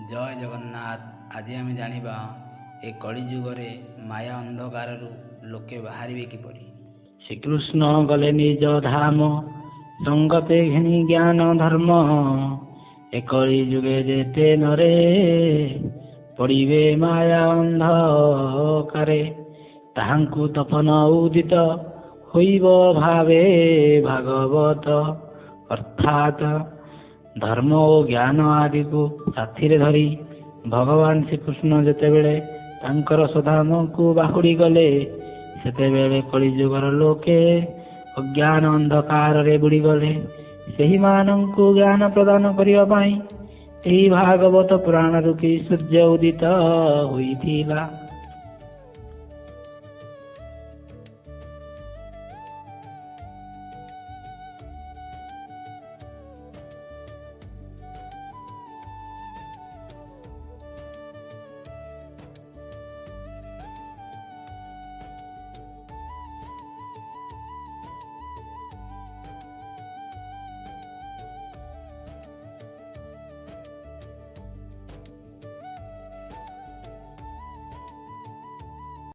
ଜୟ ଜଗନ୍ନାଥ। ଆଜି ଆମେ ଜାଣିବା ଏ କଳି ଯୁଗରେ ମାୟା ଅନ୍ଧକାରରୁ ଲୋକେ ବାହାରିବେ କିପରି। ଶ୍ରୀକୃଷ୍ଣ ଗଲେ ନିଜ ଧାମ, ସଙ୍ଗତେ ଘେନି ଜ୍ଞାନ ଧର୍ମ। ଏ କଳି ଯୁଗେ ଯେତେ ନରେ, ପଡ଼ିବେ ମାୟା ଅନ୍ଧକାରେ। ତାହାଙ୍କୁ ତପନ ଉଦିତ, ହୋଇବ ଭାବେ ଭାଗବତ। ଅର୍ଥାତ୍ ଧର୍ମ ଓ ଜ୍ଞାନ ଆଦିକୁ ସାଥିରେ ଧରି ଭଗବାନ ଶ୍ରୀକୃଷ୍ଣ ଯେତେବେଳେ ତାଙ୍କର ସ୍ୱଧାମକୁ ବାହୁଡ଼ି ଗଲେ, ସେତେବେଳେ କଳିଯୁଗର ଲୋକେ ଅଜ୍ଞାନ ଅନ୍ଧକାରରେ ବୁଡ଼ିଗଲେ। ସେହିମାନଙ୍କୁ ଜ୍ଞାନ ପ୍ରଦାନ କରିବା ପାଇଁ ଏହି ଭାଗବତ ପୁରାଣ ରୂପୀ ସୂର୍ଯ୍ୟ ଉଦିତ ହୋଇଥିଲା।